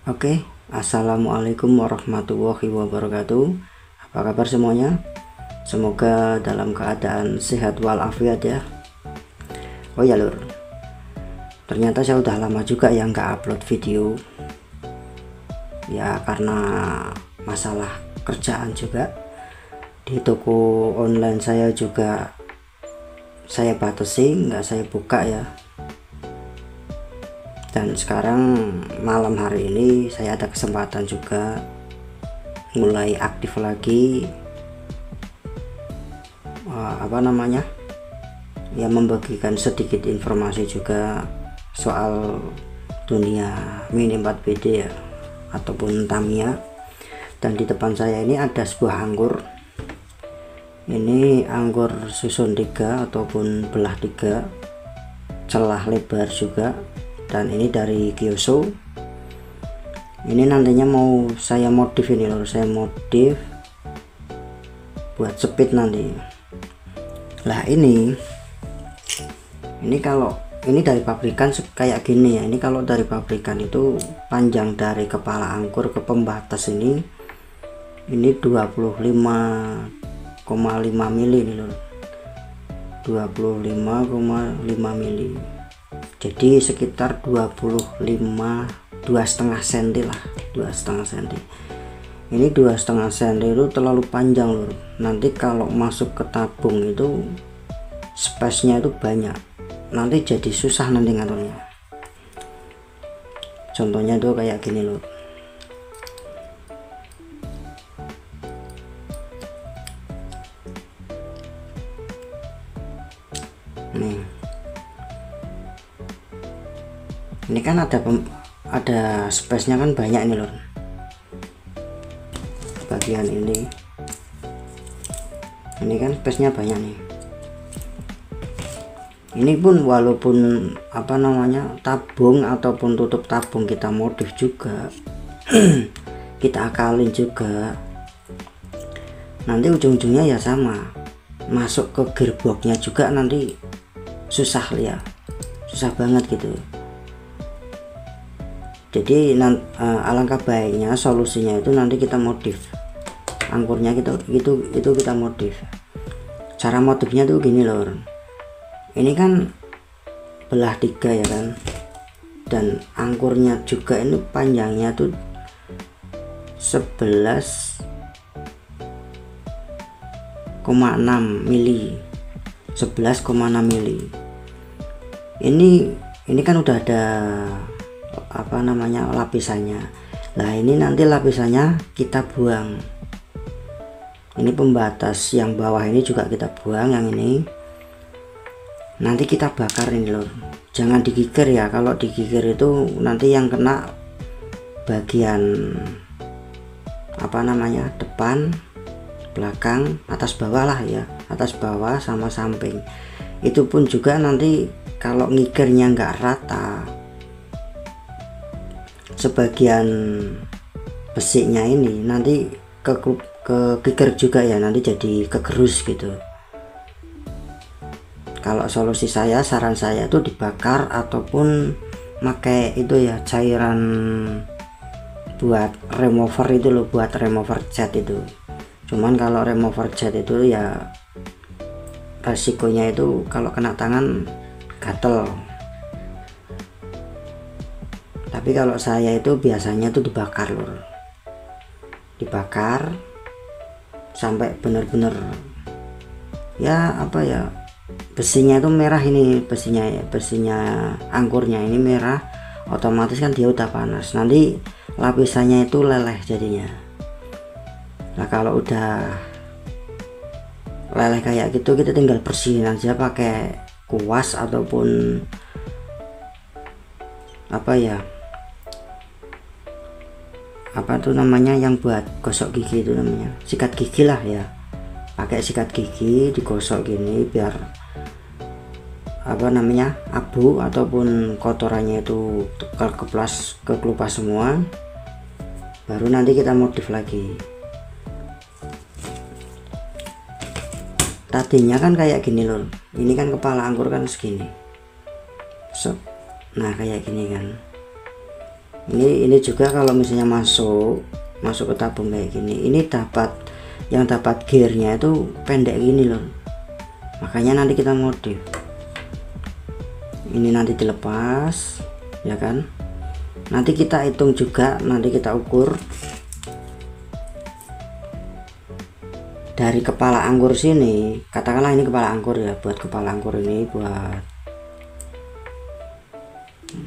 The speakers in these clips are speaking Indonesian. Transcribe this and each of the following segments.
Oke, assalamualaikum warahmatullahi wabarakatuh. Apa kabar semuanya? Semoga dalam keadaan sehat walafiat ya. Oh ya lur, ternyata saya udah lama juga yang nggak upload video. Ya karena masalah kerjaan juga. Di toko online saya juga saya batasi, nggak saya buka ya. Dan sekarang malam hari ini saya ada kesempatan juga mulai aktif lagi ya, membagikan sedikit informasi juga soal dunia mini 4BD ya, ataupun Tamiya. Dan di depan saya ini ada sebuah anggur. Ini anggur susun 3 ataupun belah 3, celah lebar juga. Dan ini dari Kyosho. Ini nantinya mau saya modif ini loh, saya modif buat speed nanti. Lah ini kalau ini dari pabrikan kayak gini ya. Ini kalau dari pabrikan itu panjang dari kepala angkur ke pembatas ini 25,5 mili ini loh, 25,5 mili. Jadi sekitar 2,5 cm lah, 2,5 cm. Ini 2,5 cm itu terlalu panjang loh. Nanti kalau masuk ke tabung itu space-nya itu banyak, nanti jadi susah nanti ngaturnya. Contohnya tuh kayak gini loh. Nih, ini kan ada space-nya kan banyak ini loh. Bagian ini kan space-nya banyak nih. Ini pun walaupun tabung ataupun tutup tabung kita modif juga kita akalin juga, nanti ujung-ujungnya ya sama, masuk ke gearboxnya juga nanti susah ya, susah banget gitu. Jadi alangkah baiknya solusinya itu nanti kita modif angkurnya itu kita modif. Cara modifnya tuh gini lor. Ini kan belah 3 ya kan, dan angkurnya juga ini panjangnya tuh 11,6 mili, 11,6 mili. Ini kan udah ada lapisannya. Nah ini nanti lapisannya kita buang. Ini pembatas yang bawah ini juga kita buang, yang ini nanti kita bakar ini loh. Jangan digigir ya, kalau digigir itu nanti yang kena bagian depan, belakang, atas bawah lah ya, atas bawah sama samping. Itu pun juga nanti kalau ngigirnya nggak rata, sebagian besinya ini nanti kegigir juga ya, nanti jadi kegerus gitu. Kalau solusi saya, saran saya tuh dibakar ataupun pakai itu ya, cairan buat remover itu loh, buat remover cat itu. Cuman kalau remover cat itu ya resikonya itu kalau kena tangan gatel. Tapi kalau saya itu biasanya tuh dibakar loh, dibakar sampai bener-bener ya besinya itu merah. Ini besinya angkurnya ini merah, otomatis kan dia udah panas, nanti lapisannya itu leleh jadinya. Nah kalau udah leleh kayak gitu, kita tinggal bersihin aja pakai kuas ataupun yang buat gosok gigi, itu namanya sikat gigi lah ya. Pakai sikat gigi digosok gini biar abu ataupun kotorannya itu kekelupas semua. Baru nanti kita modif lagi. Tadinya kan kayak gini loh. Ini kan kepala angkur kan segini. Nah kayak gini kan. Ini juga kalau misalnya masuk ke tabung kayak gini, ini yang dapat gearnya itu pendek gini loh, makanya nanti kita modif. Ini nanti dilepas ya kan, nanti kita hitung juga, nanti kita ukur dari kepala angkur sini. Katakanlah ini kepala angkur ya, buat kepala angkur ini, buat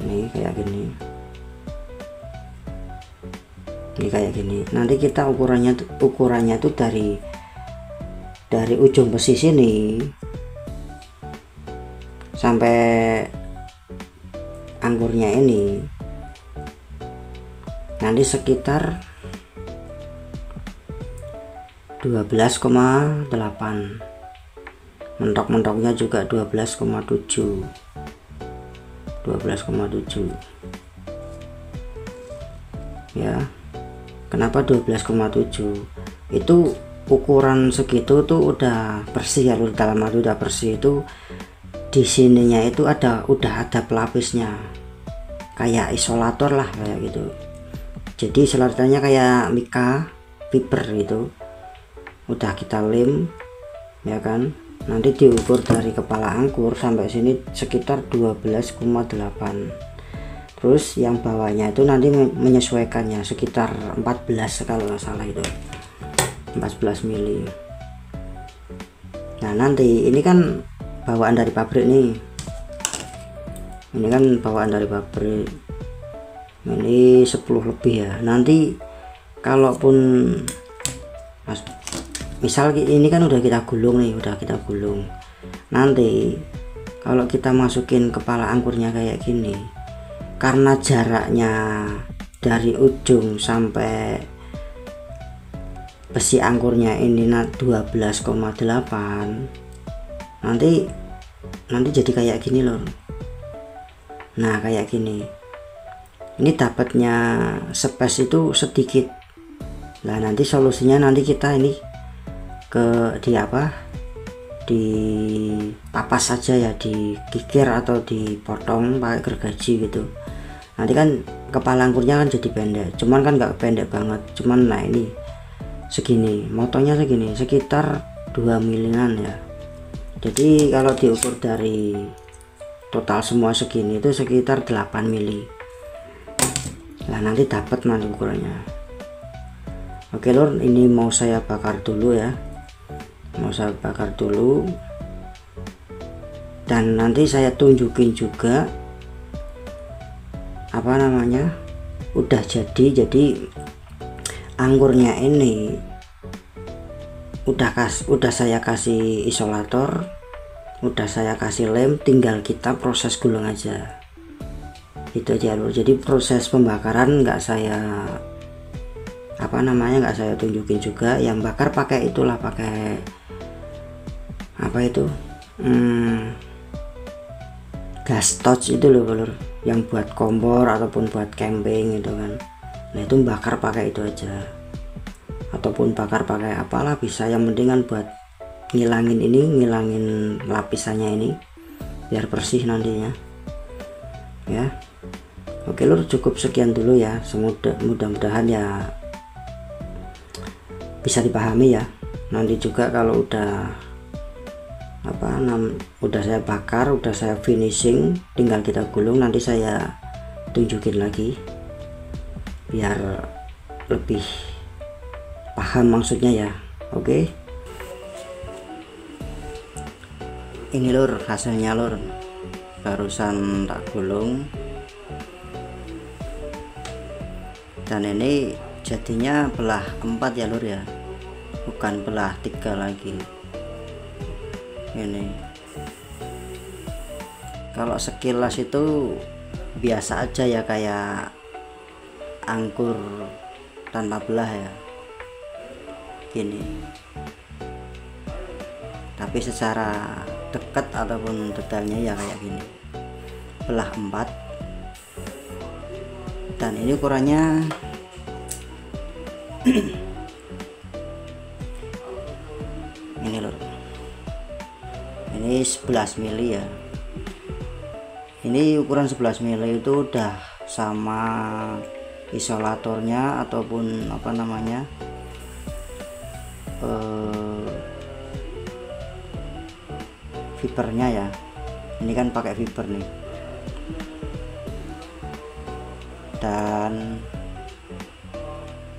ini kayak gini, ini kayak gini. Nanti kita ukurannya tuh dari ujung besi sini sampai angkurnya ini nanti sekitar 12,8, mentok-mentoknya juga 12,7 ya. Kenapa 12,7? Itu ukuran segitu tuh udah bersih ya, dalam arti udah bersih. Itu di sininya itu udah ada pelapisnya, kayak isolator lah kayak gitu. Jadi isolatornya kayak mika fiber gitu, udah kita lem ya kan. Nanti diukur dari kepala angkur sampai sini sekitar 12,8. Terus yang bawahnya itu nanti menyesuaikannya sekitar 14 kalau nggak salah, itu 14 mili. Nah nanti ini kan bawaan dari pabrik nih, ini kan bawaan dari pabrik, ini 10 lebih ya. Nanti kalaupun misal ini kan udah kita gulung nih, nanti kalau kita masukin kepala angkurnya kayak gini, karena jaraknya dari ujung sampai besi angkurnya ini 12,8, nanti jadi kayak gini loh. Nah kayak gini, ini dapatnya space itu sedikit. Nah nanti solusinya nanti kita ini dipapas saja ya, digigir atau dipotong pakai gergaji gitu. Nanti kan kepala angkurnya kan jadi pendek, cuman kan nggak pendek banget, cuman nah ini segini, motonya segini, sekitar 2 milian ya. Jadi kalau diukur dari total semua segini itu sekitar 8 mili. Nah nanti dapat nanti ukurannya. Oke lor, ini mau saya bakar dulu ya, dan nanti saya tunjukin juga apa namanya, udah jadi anggurnya ini udah saya kasih isolator, udah saya kasih lem, tinggal kita proses gulung aja, itu aja lur. Jadi proses pembakaran nggak saya tunjukin juga. Yang bakar pakai itulah, pakai apa itu, gas torch itu loh lur, yang buat kompor ataupun buat camping itu kan. Nah itu bakar pakai itu aja, ataupun bakar pakai apalah bisa, yang penting kan buat ngilangin lapisannya ini biar bersih nantinya ya. Oke lur, cukup sekian dulu ya, mudah-mudahan ya bisa dipahami ya. Nanti juga kalau udah saya bakar, udah saya finishing, tinggal kita gulung, nanti saya tunjukin lagi biar lebih paham maksudnya ya. Oke, ini lur hasilnya lur, barusan tak gulung, dan ini jadinya belah 4 ya lur ya, bukan belah 3 lagi. Ini kalau sekilas itu biasa aja ya, kayak angkur tanpa belah ya gini, tapi secara dekat ataupun detailnya ya kayak gini, belah 4. Dan ini ukurannya ini loh, ini 11 mili ya. Ini ukuran 11 mili itu udah sama isolatornya ataupun apa namanya fibernya ya. Ini kan pakai fiber nih, dan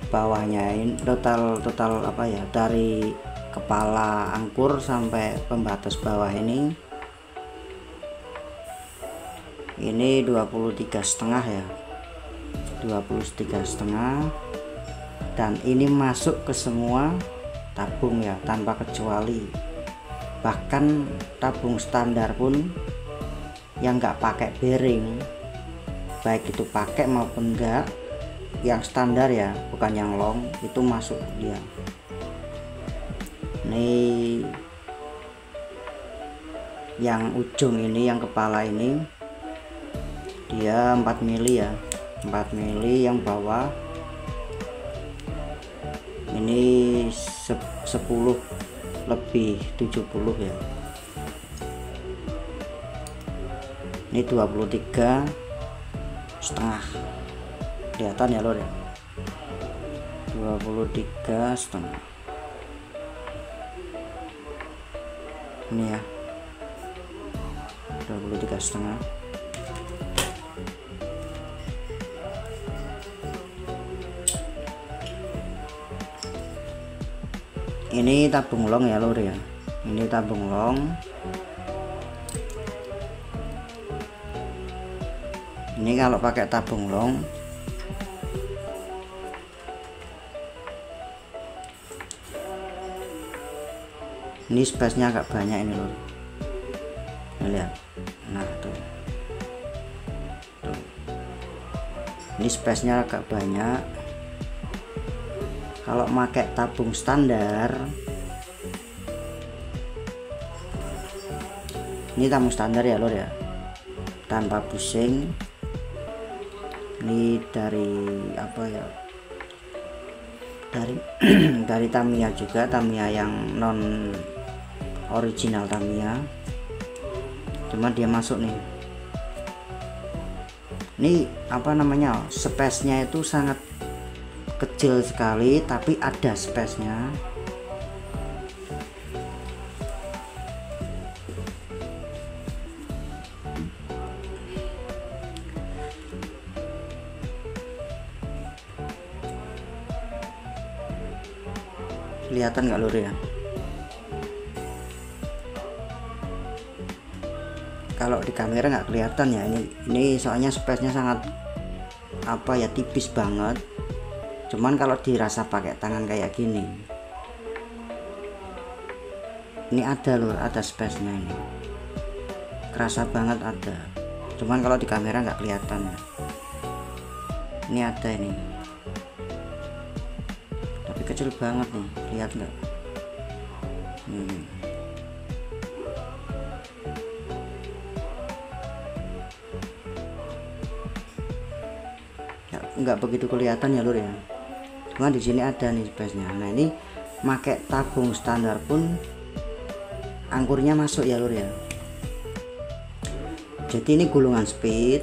bawahnya ini total apa ya, dari kepala angkur sampai pembatas bawah ini 23,5 ya, 23,5, dan ini masuk ke semua tabung ya tanpa kecuali. Bahkan tabung standar pun yang nggak pakai bearing, baik itu pakai maupun enggak, yang standar ya, bukan yang long, itu masuk dia. Ini yang ujung ini, yang kepala ini dia 4 mili ya, 4 mili. Yang bawah ini 10 lebih 70 ya. Ini 23,5, kelihatan ya lor ya, 23,5 ini ya, 23,5. Ini tabung long ya lor ya, ini tabung long. Ini kalau pakai tabung long ini space nya agak banyak ini lor, lihat. Nah tuh, ini space nya agak banyak. Kalau pakai tabung standar, ini tabung standar ya lor ya, tanpa busing. Ini dari apa ya, dari Tamiya juga, Tamiya yang non original Tamiya, cuma dia masuk nih. Ini apa namanya, space nya itu sangat kecil sekali, tapi ada space nya. Kelihatan nggak lur ya? Kalau di kamera nggak kelihatan ya, ini soalnya space-nya sangat apa ya, tipis banget. Cuman kalau dirasa pakai tangan kayak gini, ini ada lur, ada space-nya, ini kerasa banget ada. Cuman kalau di kamera nggak kelihatan ya. Ini ada ini, tapi kecil banget nih, lihat nggak? Ya, nggak begitu kelihatan ya lur ya. Cuma di sini ada nih space-nya. Nah ini pakai tabung standar pun angkurnya masuk ya lur ya. Jadi ini gulungan speed.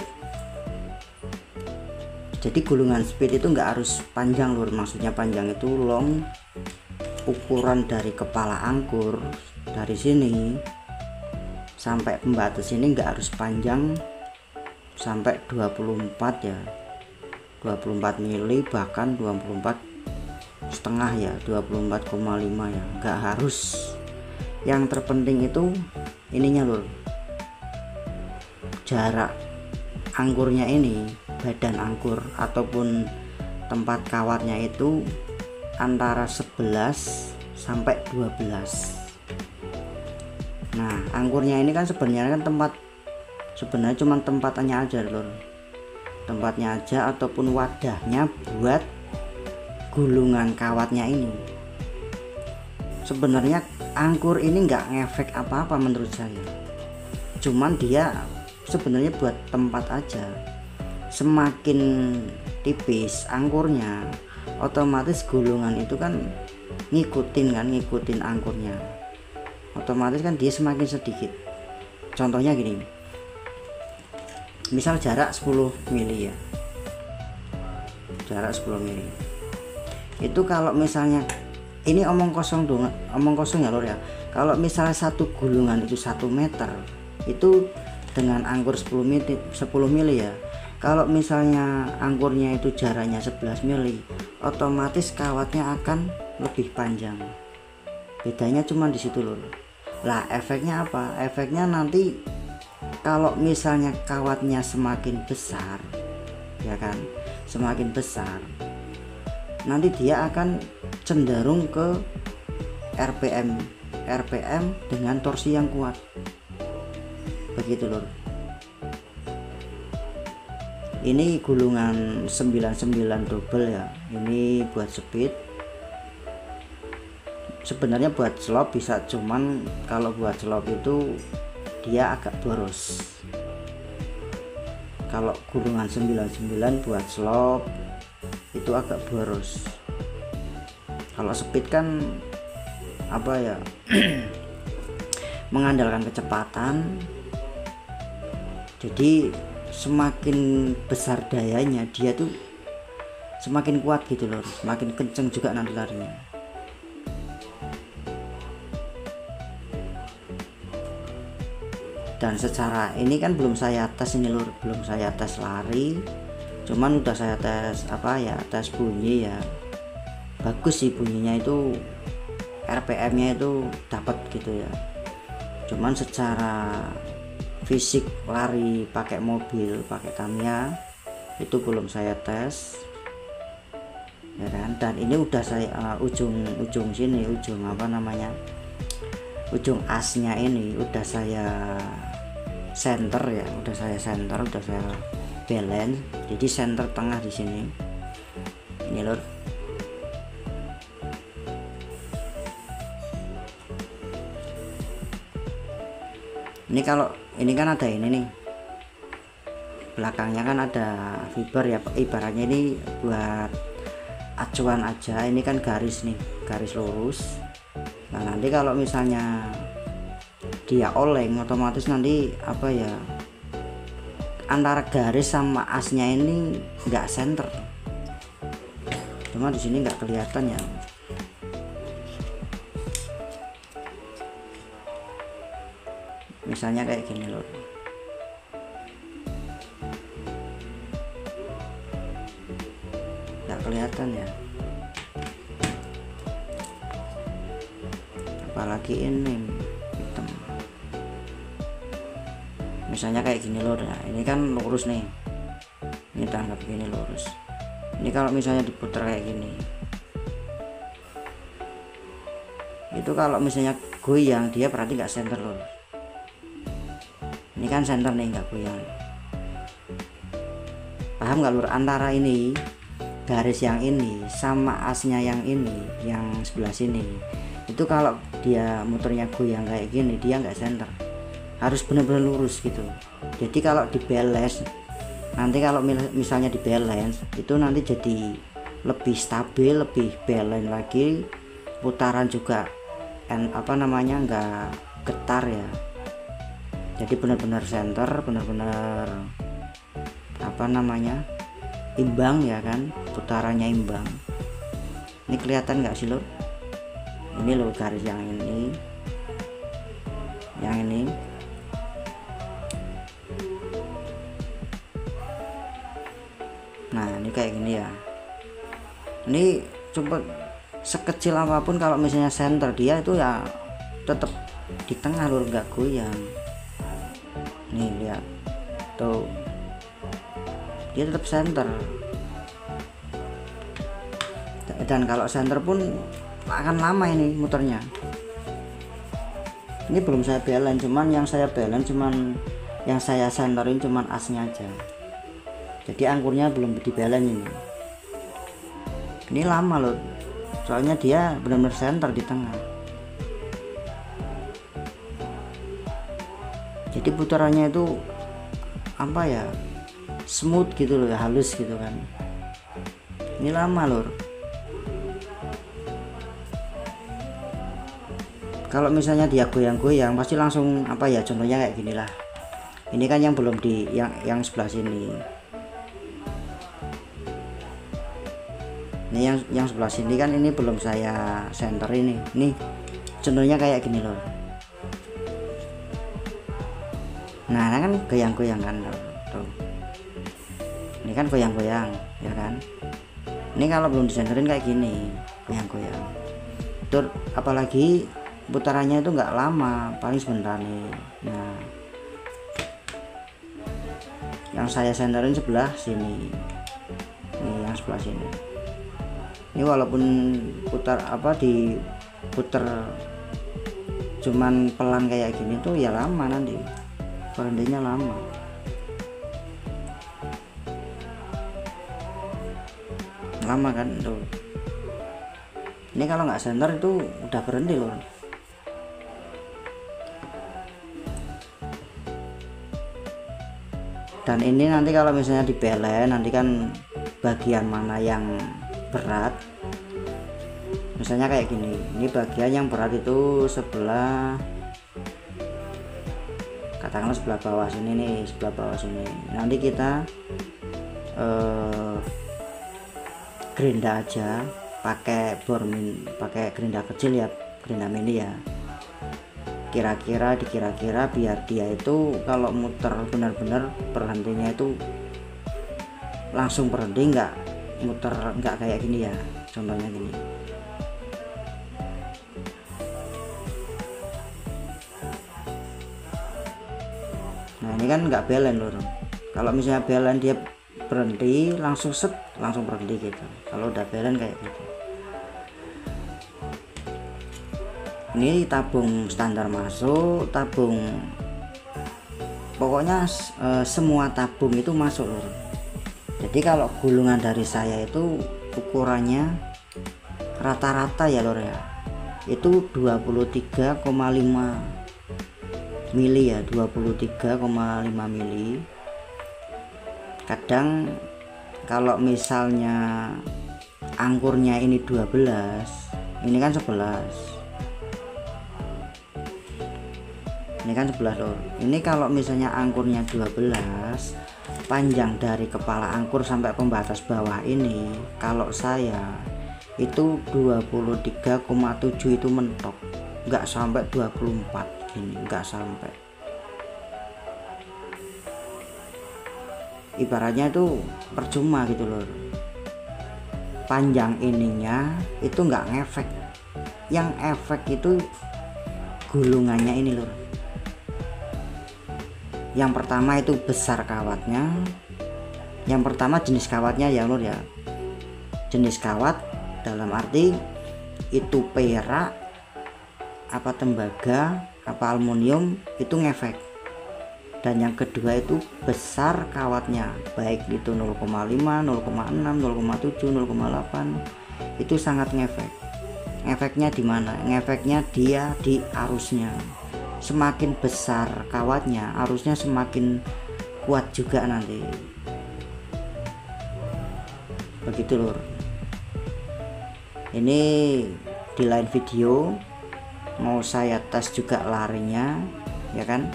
Jadi gulungan speed itu nggak harus panjang lur, maksudnya panjang itu long, ukuran dari kepala angkur dari sini sampai pembatas ini nggak harus panjang sampai 24 ya, 24 mili, bahkan 24,5 ya, 24,5 ya, nggak harus. Yang terpenting itu ininya lur, jarak angkurnya ini, badan angkur ataupun tempat kawatnya itu antara 11 sampai 12. Nah angkurnya ini kan sebenarnya kan sebenarnya cuma tempatnya aja lur, tempatnya aja ataupun wadahnya buat gulungan kawatnya ini. Sebenarnya angkur ini nggak ngefek apa-apa menurut saya, cuman dia sebenarnya buat tempat aja. Semakin tipis angkurnya, otomatis gulungan itu kan ngikutin angkurnya, otomatis kan dia semakin sedikit. Contohnya gini, misal jarak 10 mili ya, jarak 10 mili. Itu kalau misalnya ini omong kosong ya lur ya, kalau misalnya satu gulungan itu 1 meter itu dengan angkur 10 mili ya. Kalau misalnya angkurnya itu jaraknya 11 mili, otomatis kawatnya akan lebih panjang. Bedanya cuma di situ lur. Lah efeknya apa? Efeknya nanti kalau misalnya kawatnya semakin besar, ya kan, semakin besar, nanti dia akan cenderung ke RPM dengan torsi yang kuat. Begitu lur. Ini gulungan 99 double ya, ini buat speed. Sebenarnya buat slop bisa, cuman kalau buat slop itu dia agak boros. Kalau gulungan 99 buat slop itu agak boros. Kalau speed kan apa ya, mengandalkan kecepatan, jadi semakin besar dayanya dia tuh semakin kuat gitu loh, semakin kenceng juga nanti larinya. Dan secara ini kan belum saya tes ini lur, belum saya tes lari, cuman udah saya tes apa ya, tes bunyi ya, bagus sih bunyinya, itu RPM nya itu dapat gitu ya. Cuman secara fisik lari pakai mobil, pakai Tamiya itu belum saya tes ya kan. Dan ini udah saya ujung sini, ujung apa namanya, ujung asnya ini udah saya center ya, udah saya balance, jadi center tengah di sini ini lur. Ini kalau ini kan ada ini nih, belakangnya kan ada fiber ya, ibaratnya ini buat acuan aja. Ini kan garis nih, garis lurus. Nah nanti kalau misalnya dia oleng, otomatis nanti apa ya, antara garis sama asnya ini nggak center. Cuma di sini nggak kelihatan ya. Misalnya kayak gini loh, nggak kelihatan ya. Apalagi ini hitam. Misalnya kayak gini loh, nah ini kan lurus nih, ini tanggap gini lurus. Ini kalau misalnya diputar kayak gini, itu kalau misalnya goyang dia berarti nggak center loh. Ini kan center nih, nggak goyang. Paham nggak lur? Antara ini garis yang ini sama asnya yang ini, yang sebelah sini, itu kalau dia muternya goyang kayak gini dia nggak center, harus benar-benar lurus gitu. Jadi kalau di balance nanti, kalau misalnya di balance itu nanti jadi lebih stabil, lebih balance lagi, putaran juga apa namanya, nggak getar ya. Jadi benar-benar center, benar-benar apa namanya, imbang ya kan, putarannya imbang. Ini kelihatan nggak sih lur? Ini loh garis yang ini, yang ini. Nah ini kayak gini ya. Ini coba sekecil apapun, kalau misalnya center dia itu ya tetap di tengah lur, nggak goyang. Nih lihat tuh, dia tetap center. Dan kalau center pun akan lama ini muternya. Ini belum saya balance, cuman yang saya balance cuman yang saya centerin cuman asnya aja. Jadi angkurnya belum di balance ini. Ini lama loh, soalnya dia benar-benar center di tengah. Jadi putarannya itu apa ya, smooth gitu loh, halus gitu kan. Ini lama lur. Kalau misalnya dia goyang-goyang pasti langsung apa ya, contohnya kayak gini lah. Ini kan yang belum di yang sebelah sini. Ini yang sebelah sini kan ini belum saya center ini. Nih contohnya kayak gini loh. Nah kan goyang-goyang kan tuh. Ini kan goyang-goyang ya kan. Ini kalau belum disenterin kayak gini goyang-goyang. Terus apalagi putarannya itu nggak lama, paling sebentar nih. Nah yang saya senterin sebelah sini. Ini yang sebelah sini. Ini walaupun putar diputer cuman pelan kayak gini tuh ya lama, nanti berhentinya lama. Lama kan tuh. Ini kalau nggak center itu udah berhenti loh. Dan ini nanti kalau misalnya dibelen, nanti kan bagian mana yang berat, misalnya kayak gini, ini bagian yang berat itu sebelah, katakanlah sebelah bawah sini nih, sebelah bawah sini. Nanti kita gerinda aja pakai pakai gerinda kecil ya, gerinda mini ya. Kira-kira biar dia itu kalau muter benar-benar berhentinya itu langsung berhenti, nggak muter, nggak kayak gini ya, contohnya gini. Nah ini kan nggak belen loh. Kalau misalnya belen dia berhenti langsung set, langsung berhenti gitu. Kalau udah belen kayak gitu. Ini tabung standar masuk, tabung pokoknya semua tabung itu masuk loh. Jadi kalau gulungan dari saya itu ukurannya rata-rata ya lor ya, itu 23,5 mili ya, 23,5 mili. Kadang kalau misalnya angkurnya ini 12, ini kan 11, ini kan 11 lor. Ini kalau misalnya angkurnya 12, panjang dari kepala angkur sampai pembatas bawah ini kalau saya itu 23,7 itu mentok, nggak sampai 24 gini, nggak sampai. Ibaratnya itu percuma gitu loh, panjang ininya itu nggak ngefek, yang efek itu gulungannya ini loh. Yang pertama itu besar kawatnya, yang pertama jenis kawatnya ya lur ya, jenis kawat dalam arti itu perak apa tembaga apa aluminium itu ngefek. Dan yang kedua itu besar kawatnya, baik itu 0,5, 0,6, 0,7, 0,8 itu sangat ngefek. Ngefeknya di mana? Ngefeknya dia di arusnya. Semakin besar kawatnya, arusnya semakin kuat juga nanti. Begitu lur. Ini di lain video mau saya tes juga larinya ya kan.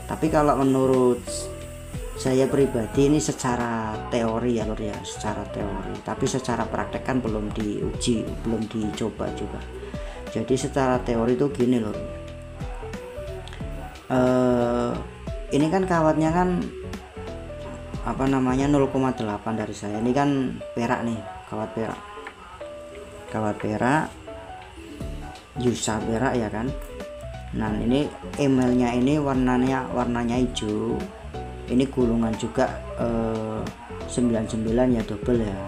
Tapi kalau menurut saya pribadi ini secara teori ya lur ya, secara teori. Tapi secara praktek kan belum diuji, belum dicoba juga. Jadi secara teori itu gini loh, ini kan kawatnya kan apa namanya 0,8 dari saya. Ini kan perak nih, kawat perak Yusa perak ya kan. Nah ini emelnya ini warnanya hijau. Ini gulungan juga 99 ya, double ya.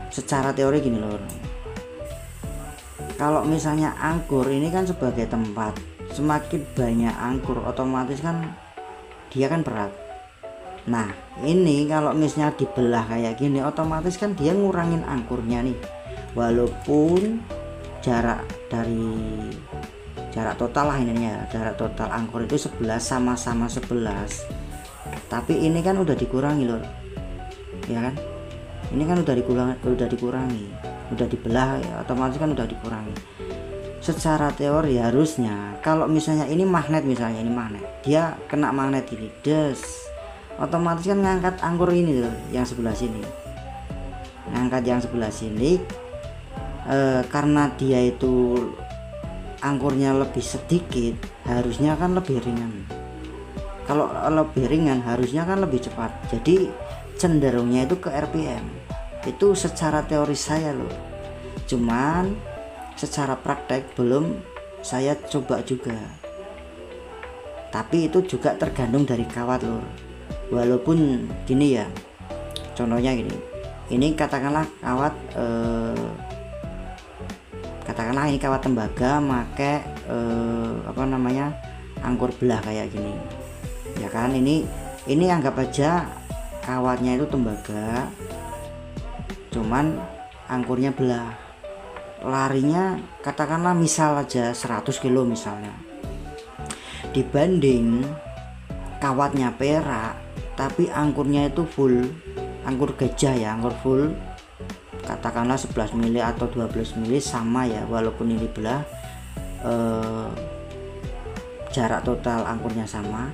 Secara teori gini loh, kalau misalnya angkur ini kan sebagai tempat, semakin banyak angkur otomatis kan dia kan berat. Nah ini kalau misalnya dibelah kayak gini otomatis kan dia ngurangin angkurnya nih, walaupun jarak total lah ininya, jarak total angkur itu 11, sama-sama 11, tapi ini kan udah dikurangi loh ya kan. Ini kan udah dikurangi, udah dibelah ya, otomatis kan udah dikurangi. Secara teori harusnya kalau misalnya ini magnet, misalnya ini magnet, dia kena magnet ini des, otomatis kan ngangkat angkur ini loh, yang sebelah sini, ngangkat yang sebelah sini. Karena dia itu angkurnya lebih sedikit, harusnya kan lebih ringan. Kalau lebih ringan harusnya kan lebih cepat, jadi cenderungnya itu ke RPM. Itu secara teori saya loh, cuman secara praktek belum saya coba juga. Tapi itu juga tergantung dari kawat lur. Walaupun gini ya, contohnya gini, ini katakanlah kawat katakanlah ini kawat tembaga make angkur belah kayak gini ya kan. Ini anggap aja kawatnya itu tembaga, cuman angkurnya belah. Larinya katakanlah misal aja 100 kilo misalnya, dibanding kawatnya perak tapi angkurnya itu full, angkur gajah ya, angkur full, katakanlah 11 mili atau 12 mili, sama ya, walaupun ini belah, jarak total angkurnya sama.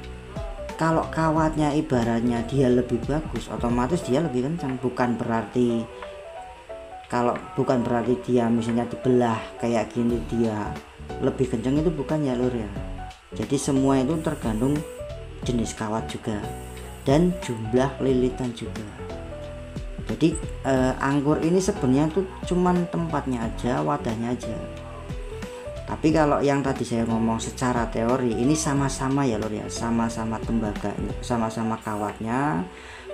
Kalau kawatnya ibaratnya dia lebih bagus, otomatis dia lebih kencang. Bukan berarti dia misalnya dibelah kayak gini dia lebih kencang, itu bukan ya lur ya. Jadi semua itu tergantung jenis kawat juga dan jumlah lilitan juga. Jadi anggur ini sebenarnya tuh cuman tempatnya aja, wadahnya aja. Tapi kalau yang tadi saya ngomong secara teori, ini sama-sama ya lur ya, sama-sama tembaga, sama-sama kawatnya,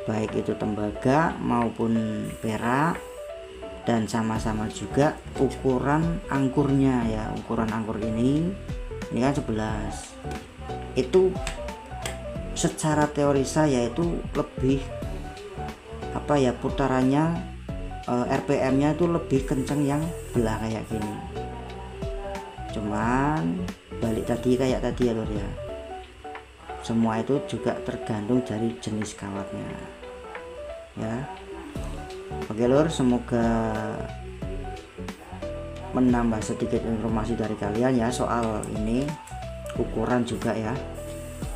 baik itu tembaga maupun perak, dan sama-sama juga ukuran angkurnya ya. Ukuran angkur ini kan 11. Itu secara teori saya itu lebih putarannya, RPM-nya itu lebih kenceng yang belah kayak gini. Cuman balik tadi kayak tadi ya lur ya, semua itu juga tergantung dari jenis kawatnya ya. Oke lur, semoga menambah sedikit informasi dari kalian ya soal ini ukuran juga ya.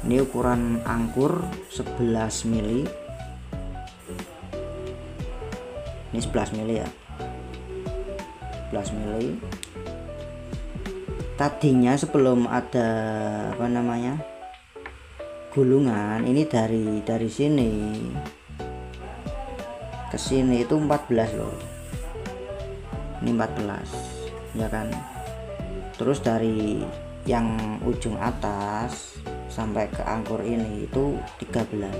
Ini ukuran angkur 11 mili, ini 11 mili ya, 11 mili. Tadinya sebelum ada gulungan, ini dari sini ke sini itu 14 loh, ini 14 ya kan. Terus dari yang ujung atas sampai ke angkur ini itu 13,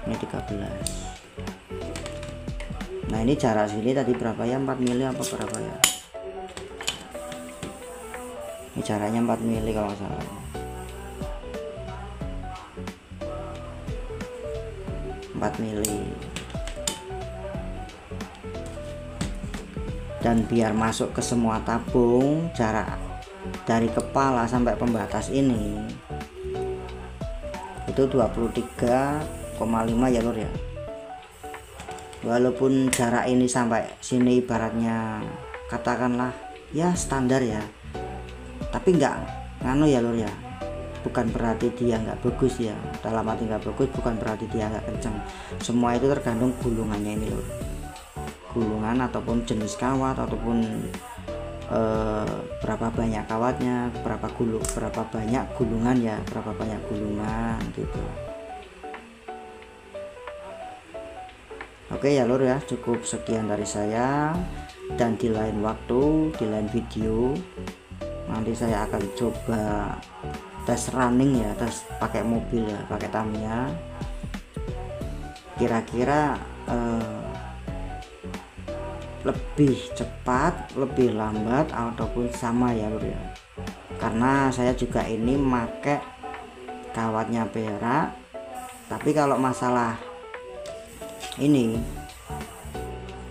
ini 13. Nah ini jarak sini tadi berapa ya, 4 mili apa berapa ya, ini jaraknya 4 mili kalau nggak salah. Mili. Dan biar masuk ke semua tabung, jarak dari kepala sampai pembatas ini itu 23,5 ya lur ya. Walaupun jarak ini sampai sini ibaratnya katakanlah ya standar ya, tapi enggak nganu ya lur ya, bukan berarti dia nggak bagus ya. Dalam arti nggak bagus bukan berarti dia nggak kenceng. Semua itu tergantung gulungannya ini lur, gulungan ataupun jenis kawat ataupun berapa banyak kawatnya, berapa banyak gulungan ya, berapa banyak gulungan gitu. Oke ya lur ya, cukup sekian dari saya, dan di lain waktu, di lain video nanti saya akan coba tes running ya, tes pakai mobil ya, pakai Tamiya. Kira-kira lebih cepat, lebih lambat ataupun sama ya lur ya. Karena saya juga ini pakai kawatnya perak, tapi kalau masalah ini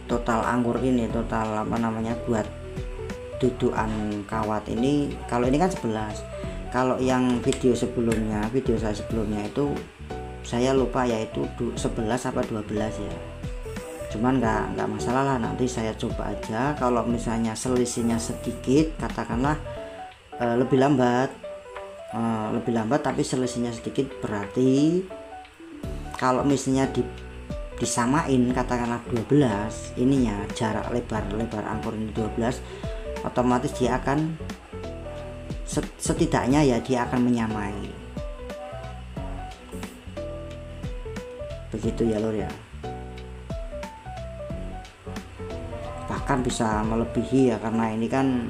total anggur ini, total buat dudukan kawat ini, kalau ini kan 11. Kalau yang video saya sebelumnya itu saya lupa yaitu 11 apa 12 ya. Cuman nggak masalah lah, nanti saya coba aja. Kalau misalnya selisihnya sedikit, katakanlah lebih lambat, lebih lambat tapi selisihnya sedikit, berarti kalau misalnya disamain katakanlah 12 ininya, jarak lebar angkor ini 12, otomatis dia akan setidaknya ya dia akan menyamai, begitu ya lur ya. Bahkan bisa melebihi ya, karena ini kan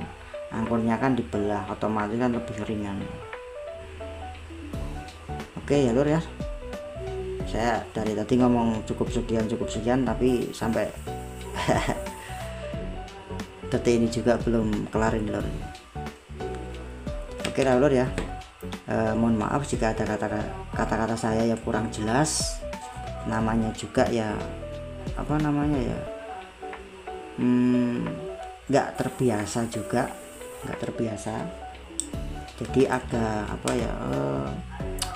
angkornya kan dibelah, otomatis kan lebih ringan. Oke ya lur ya, saya dari tadi ngomong cukup sekian tapi sampai detik ini juga belum kelarin lur. Oke lur ya, mohon maaf jika ada kata-kata saya yang kurang jelas, namanya juga ya apa namanya ya, nggak terbiasa juga, jadi agak apa ya,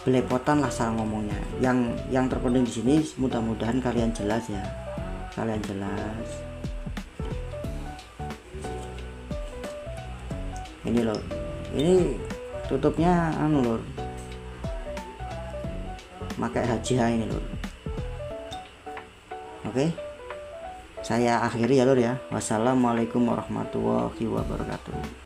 belepotan lah cara ngomongnya. Yang terpenting di sini mudah-mudahan kalian jelas ya, ini loh, ini tutupnya anu lur, pakai HJH ini lur. Oke, saya akhiri ya lur ya. Wassalamualaikum warahmatullahi wabarakatuh.